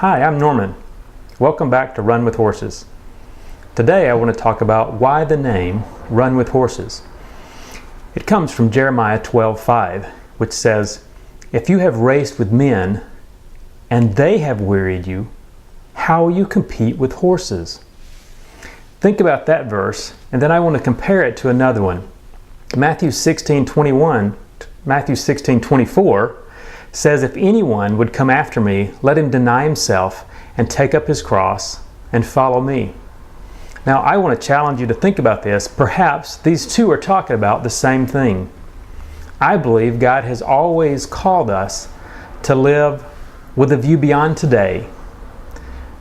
Hi, I'm Norman. Welcome back to Run with Horses. Today I want to talk about why the name Run with Horses. It comes from Jeremiah 12:5, which says, "If you have raced with men and they have wearied you, how will you compete with horses?" Think about that verse, and then I want to compare it to another one. Matthew 16:24 says, "If anyone would come after me, let him deny himself and take up his cross and follow me." Now, I want to challenge you to think about this. Perhaps these two are talking about the same thing. I believe God has always called us to live with a view beyond today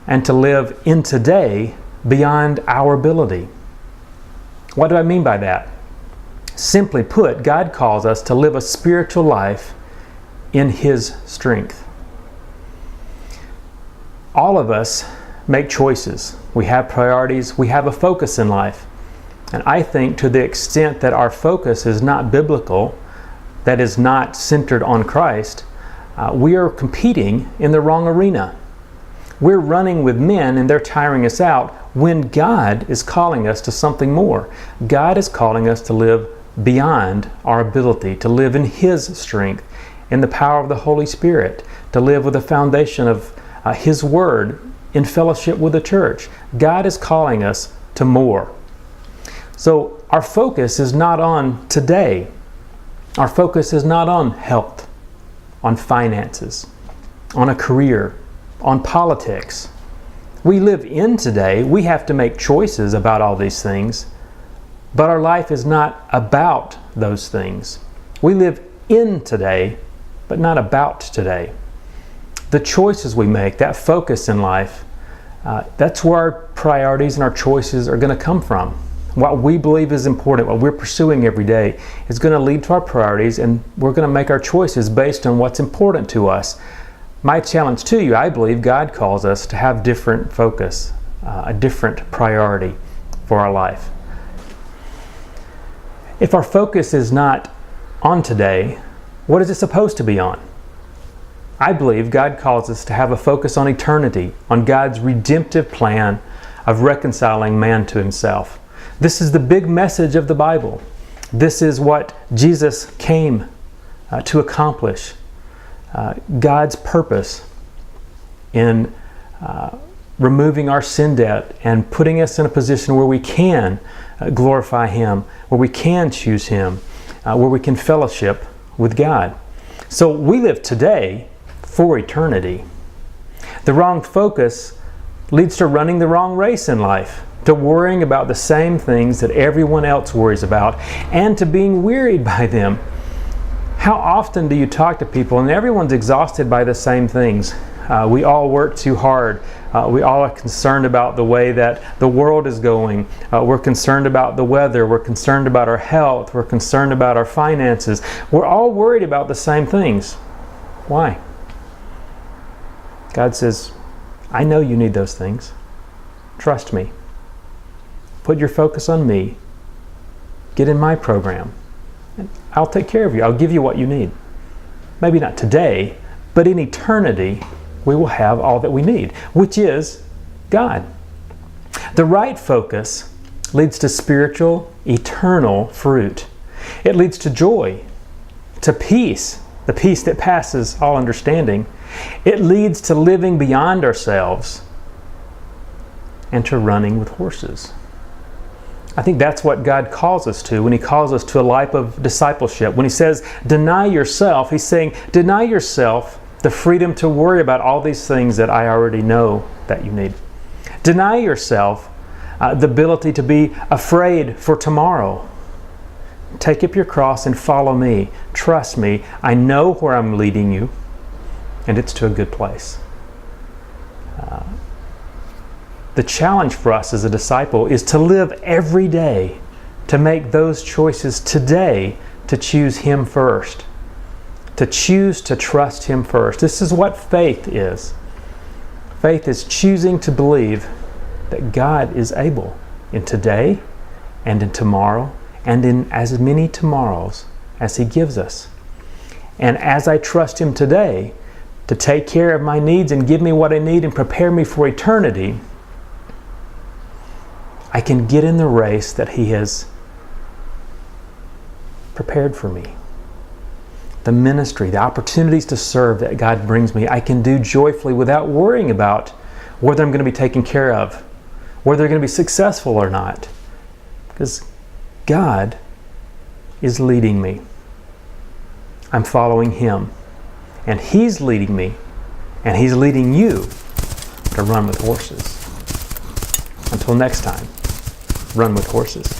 and to live in today beyond our ability. What do I mean by that? Simply put, God calls us to live a spiritual life in His strength. All of us make choices. We have priorities. We have a focus in life. And I think to the extent that our focus is not biblical, that is not centered on Christ, we are competing in the wrong arena. We're running with men and they're tiring us out when God is calling us to something more. God is calling us to live beyond our ability, to live in His strength, in the power of the Holy Spirit, to live with the foundation of His Word, in fellowship with the church. God is calling us to more. So our focus is not on today. Our focus is not on health, on finances, on a career, on politics. We live in today. We have to make choices about all these things, but our life is not about those things. We live in today, but not about today. The choices we make, that focus in life, that's where our priorities and our choices are going to come from. What we believe is important, what we're pursuing every day, is going to lead to our priorities, and we're going to make our choices based on what's important to us. My challenge to you, I believe God calls us to have different focus, a different priority for our life. If our focus is not on today, what is it supposed to be on? I believe God calls us to have a focus on eternity, on God's redemptive plan of reconciling man to Himself. This is the big message of the Bible. This is what Jesus came to accomplish. God's purpose in removing our sin debt and putting us in a position where we can glorify Him, where we can choose Him, where we can fellowship with God. So we live today for eternity. The wrong focus leads to running the wrong race in life, to worrying about the same things that everyone else worries about, and to being wearied by them. How often do you talk to people and everyone's exhausted by the same things? We all work too hard. We all are concerned about the way that the world is going. We're concerned about the weather. We're concerned about our health. We're concerned about our finances. We're all worried about the same things. Why? God says, I know you need those things. Trust me. Put your focus on me. Get in my program. And I'll take care of you. I'll give you what you need. Maybe not today, but in eternity, we will have all that we need, which is God. The right focus leads to spiritual, eternal fruit. It leads to joy, to peace, the peace that passes all understanding. It leads to living beyond ourselves and to running with horses. I think that's what God calls us to when He calls us to a life of discipleship. When He says, deny yourself, He's saying, deny yourself the freedom to worry about all these things that I already know that you need. Deny yourself the ability to be afraid for tomorrow. Take up your cross and follow me. Trust me. I know where I'm leading you, and it's to a good place. The challenge for us as a disciple is to live every day, to make those choices today, to choose Him first, to choose to trust Him first. This is what faith is. Faith is choosing to believe that God is able in today and in tomorrow and in as many tomorrows as He gives us. And as I trust Him today, to take care of my needs and give me what I need and prepare me for eternity, I can get in the race that He has prepared for me. The ministry, the opportunities to serve that God brings me, I can do joyfully without worrying about whether I'm going to be taken care of, whether they're going to be successful or not. Because God is leading me. I'm following Him. And He's leading me. And He's leading you to run with horses. Until next time, run with horses.